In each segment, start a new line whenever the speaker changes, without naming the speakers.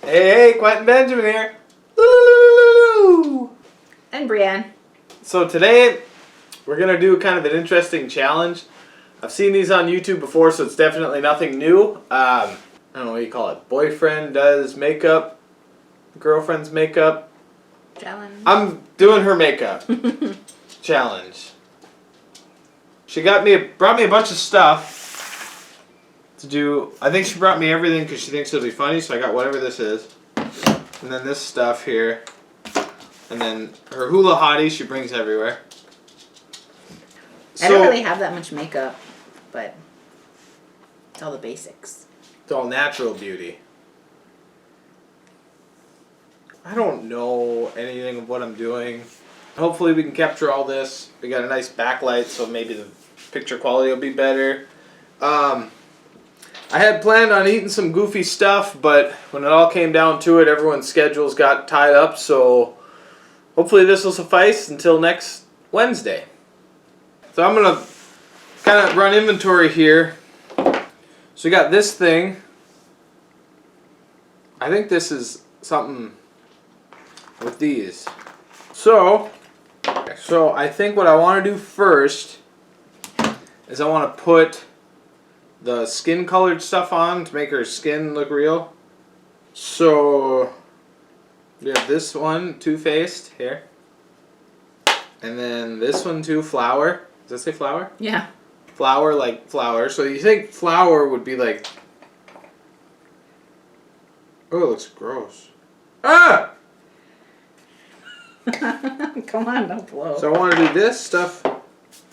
Hey, Quentin Benjamin here. Woo!
And Breanne.
So today, we're going to do kind of an interesting challenge. I've seen these on YouTube before, so it's definitely nothing new. I don't know what you call it. Boyfriend does makeup, girlfriend's makeup.
Challenge.
I'm doing her makeup challenge. She brought me a bunch of stuff to do. I think she brought me everything because she thinks it'll be funny, so I got whatever this is. And then this stuff here. And then her hula hottie she brings everywhere.
I don't really have that much makeup, but it's all the basics.
It's all natural beauty. I don't know anything of what I'm doing. Hopefully we can capture all this. We got a nice backlight, so maybe the picture quality will be better. I had planned on eating some goofy stuff, but when it all came down to it, everyone's schedules got tied up, so hopefully this will suffice until next Wednesday. So I'm going to kind of run inventory here. So we got this thing. I think this is something with these. So I think what I want to do first is I want to put the skin colored stuff on to make her skin look real. So we have this one, two-faced here. And then this one too, flower. Does that say flower?
Yeah.
Flower like flower. So you think flower would be like... Oh, it looks gross. Ah!
Come on, don't blow.
So I want to do this stuff.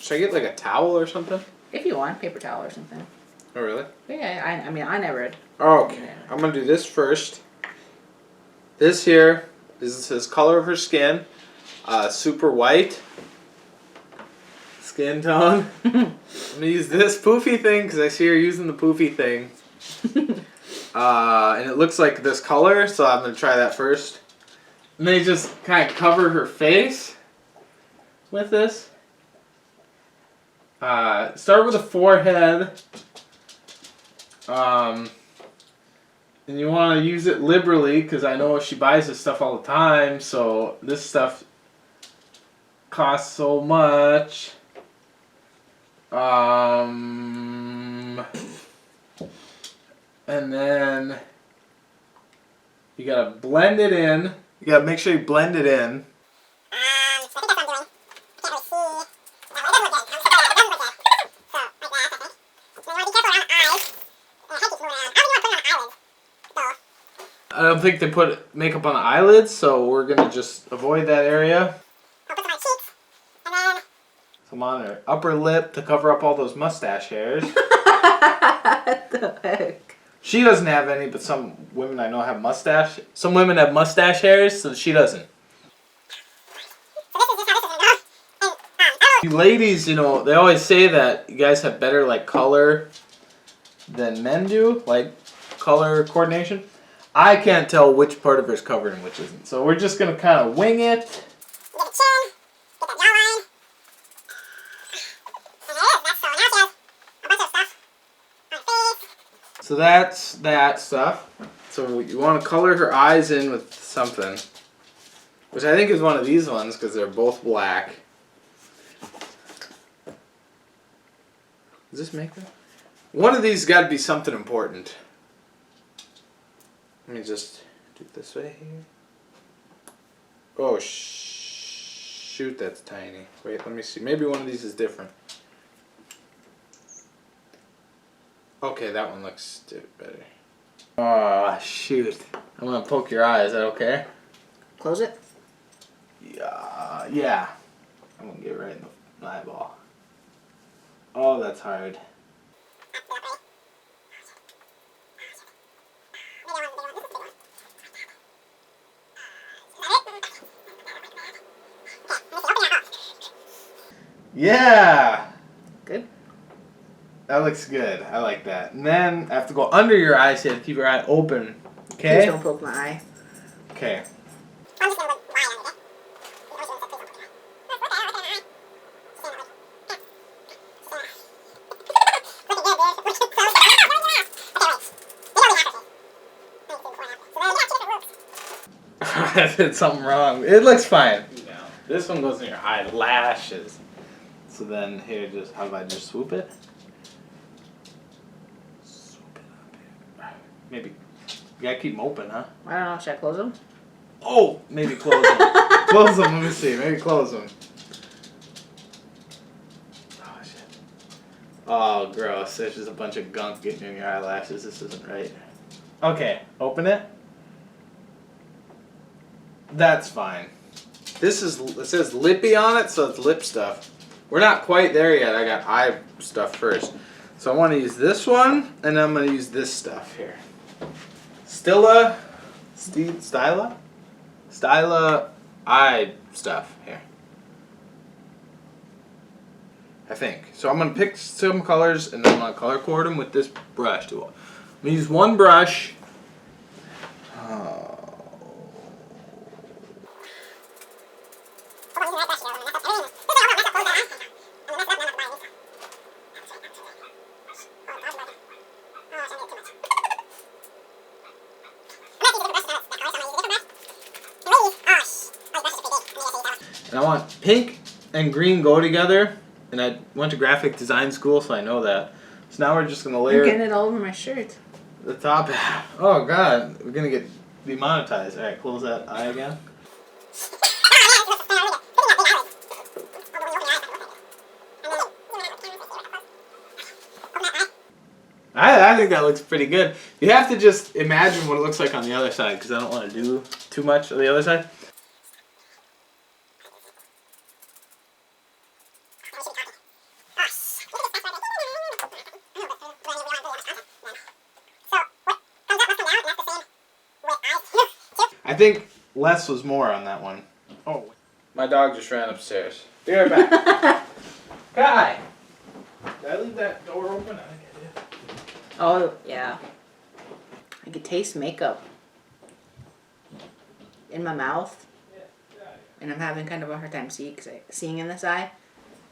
Should I get like a towel or something?
If you want, paper towel or something.
Oh, really?
Yeah, I mean, I never.
Oh, okay. I'm going to do this first. This here is this color of her skin. Super white. Skin tone. I'm going to use this poofy thing because I see her using the poofy thing. And it looks like this color, so I'm going to try that first. And then you just kind of cover her face with this. Start with the forehead. And you want to use it liberally because I know she buys this stuff all the time, so this stuff costs so much. And then you gotta blend it in. You gotta make sure you blend it in.
So I think that's what I'm doing. I can't really see. No, it doesn't look good. It doesn't look good. So, like that, I think. So you want to be careful around the eyes. The head keeps moving around. I don't think you want to put it on the eyelids, though.
I don't think they put makeup on the eyelids, so we're gonna just avoid that area.
I'll put some on her cheeks. And then...
Some on her upper lip to cover up all those mustache hairs.
What the heck?
She doesn't have any, but some women I know have mustache. Some women have mustache hairs, so she doesn't.
So this is just how this is going to go. And, I don't...
You ladies, you know, they always say that you guys have better, like, color than men do. Like, color coordination. I can't tell which part of her is covered and which isn't. So we're just going to kind of wing it.
Get the chin. Get that jawline. And there it is. That's so. Now she has a bunch of stuff on her face.
So that's that stuff. So you want to color her eyes in with something. Which I think is one of these ones because they're both black. Is this makeup? One of these got to be something important. Let me just do it this way here. Oh, shoot, that's tiny. Wait, let me see. Maybe one of these is different. Okay, that one looks better. Oh, shoot. I'm going to poke your eye. Is that okay?
Close it.
Yeah. I'm going to get right in the eyeball. Oh, that's hard. Yeah!
Good.
That looks good. I like that. And then I have to go under your eyes. So you have to keep your eye open. Okay?
Please don't poke my eye.
Okay.
I'm just going to lie under it. You always want to say please don't poke my eye. Right there, Looking good, dude. Looking so... Okay, wait. They don't really have her face. Let me see before and after. So then, yeah,
I did something wrong. It looks fine. No, this one goes in your eyelashes. So then here, just how about I just swoop it? Swoop it up here. Maybe you gotta keep them open, huh?
I don't know. Should I close them?
Oh, maybe close them. Close them. Let me see. Maybe close them. Oh shit. Oh, gross. There's just a bunch of gunk getting in your eyelashes. This isn't right. Okay, open it. That's fine. This is, it says lippy on it, so it's lip stuff. We're not quite there yet. I got eye stuff first. So I want to use this one, and I'm going to use this stuff here. Styla eye stuff here. I think. So I'm going to pick some colors, and then I'm going to color coordinate them with this brush tool. I'm going to use one brush. And I want pink and green go together. And I went to graphic design school, so I know that. So now we're just going to layer
I'm getting it all over my shirt.
the top half. Oh, God. We're going to get demonetized. All right, close that eye again. I think that looks pretty good. You have to just imagine what it looks like on the other side, because I don't want to do too much on the other side. I think less was more on that one. Oh, my dog just ran upstairs. Be right back. Kai! Did I leave that door open? I think I did.
Oh, yeah. I could taste makeup in my mouth. And I'm having kind of a hard time seeing in this eye.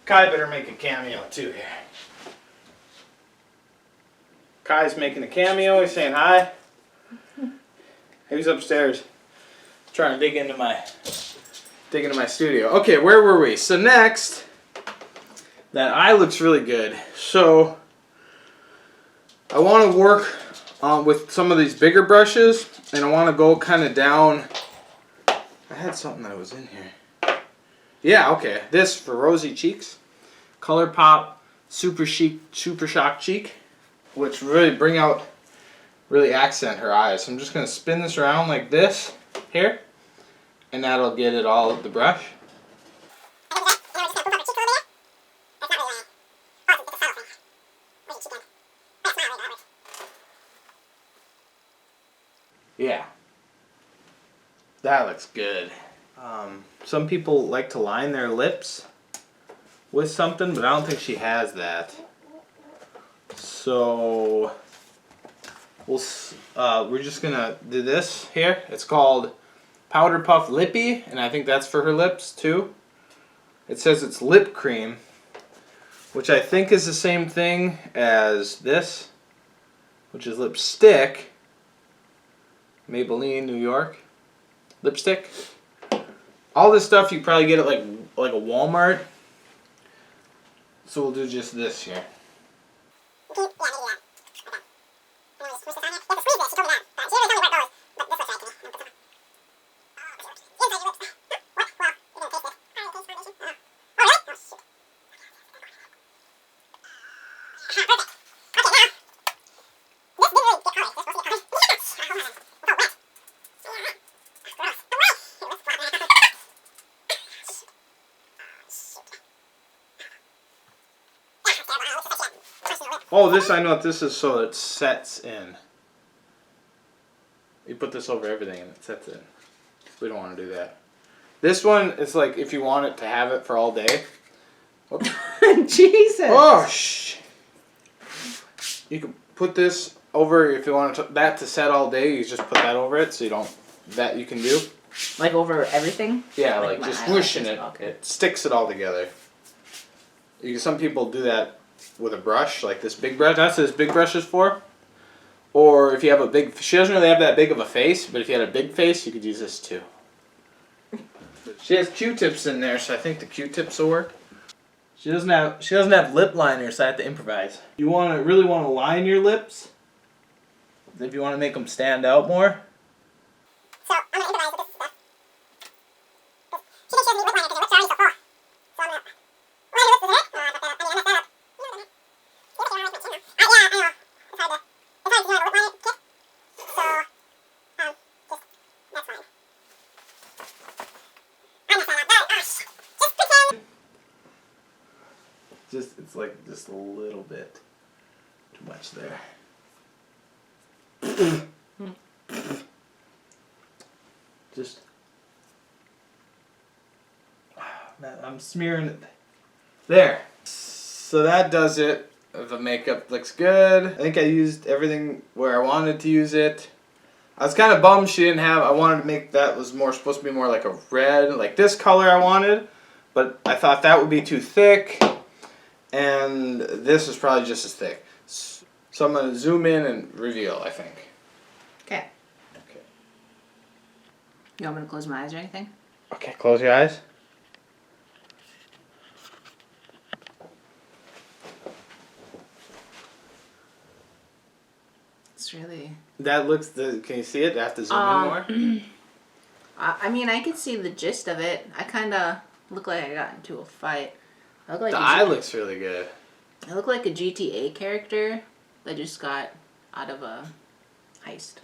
Kai better make a cameo too here. Kai's making a cameo. He's saying hi. He's upstairs trying to dig into my studio. Okay, where were we? So next, that eye looks really good. So I want to work with some of these bigger brushes, and I want to go kind of down. I had something that was in here. Yeah, okay. This for rosy cheeks. ColourPop Super Shock Cheek, which really accent her eyes. So I'm just going to spin this around like this here, and that'll get it all at the brush. Yeah, that looks good. Some people like to line their lips with something, but I don't think she has that. So we're just gonna do this here. It's called Powder Puff Lippy, and I think that's for her lips too. It says it's lip cream, which I think is the same thing as this, which is lipstick. Maybelline, New York. Lipstick. All this stuff you probably get at like a Wal-Mart. So we'll do just this here. Oh, this I know what this is, so it sets in. You put this over everything and it sets in. We don't want to do that. This one is like if you want it to have it for all day. Whoops.
Jesus.
Oh, shh. You can put this over if you want that to set all day. You just put that over it, so you don't. That you can do.
Like over everything?
Yeah, like just whooshing it.
Okay.
It sticks it all together. Some people do that with a brush, like this big brush. That's what this big brush is for. Or if you have a big, she doesn't really have that big of a face, but if you had a big face, you could use this too. She has Q-tips in there, so I think the Q-tips will work. She doesn't have lip liner, so I have to improvise. You really want to line your lips if you want to make them stand out more.
So I'm gonna improvise with this stuff. She thinks she doesn't need lip liner because her lips are already so full. So I'm gonna line her lips with it. I messed that up. You know what? Yeah, I know. It's hard to see how to lip liner a kit. So, that's fine. I messed that up. But, just pretend.
It's like just a little bit too much there. Just, man, I'm smearing it. There. So that does it. The makeup looks good. I think I used everything where I wanted to use it. I was kind of bummed she didn't have. I wanted to make that was more supposed to be more like a red, like this color I wanted, but I thought that would be too thick, and this is probably just as thick. So I'm gonna zoom in and reveal. I think.
Okay.
Okay.
You want me to close my eyes or anything?
Okay. Close your eyes.
It's really.
That looks. Can you see it? I have to zoom in more.
I mean, I can see the gist of it. I kind of look like I got into a fight. I look like
The eye looks really good.
I look like a GTA character that just got out of a heist.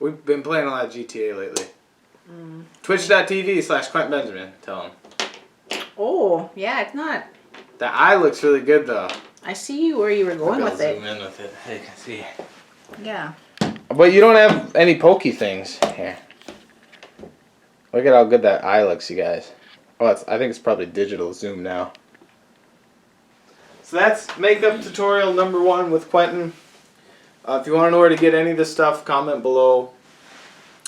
We've been playing a lot of GTA lately. Twitch.tv/Quentin Benjamin. Tell him.
Oh, yeah, it's not.
The eye looks really good though.
I see where you were going
Maybe I'll
with it.
zoom in with it. You can see.
Yeah.
But you don't have any pokey things here. Look at how good that eye looks, you guys. Oh, I think it's probably digital zoom now. So that's makeup tutorial number 1 with Quentin. If you want to know where to get any of this stuff, comment below,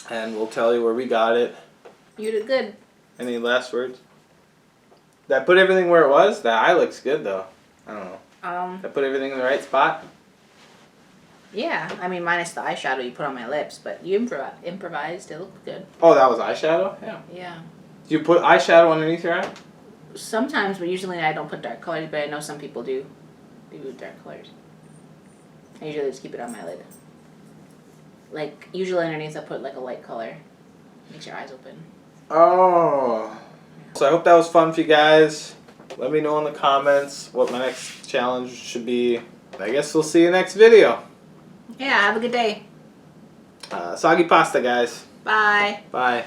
and we'll tell you where we got it.
You did good.
Any last words? Did I put everything where it was? That eye looks good though. I don't know. Did I put everything in the right spot?
Yeah, I mean, minus the eyeshadow you put on my lips, but you improvised. It looked good.
Oh, that was eyeshadow? Yeah.
Yeah.
Do you put eyeshadow underneath your eye?
Sometimes, but usually I don't put dark colors, but I know some people do dark colors. I usually just keep it on my lid. Like, usually underneath I put like a light color. Makes your eyes open.
Oh. So I hope that was fun for you guys. Let me know in the comments what my next challenge should be. I guess we'll see you next video.
Yeah, have a good day.
Soggy pasta, guys.
Bye.
Bye.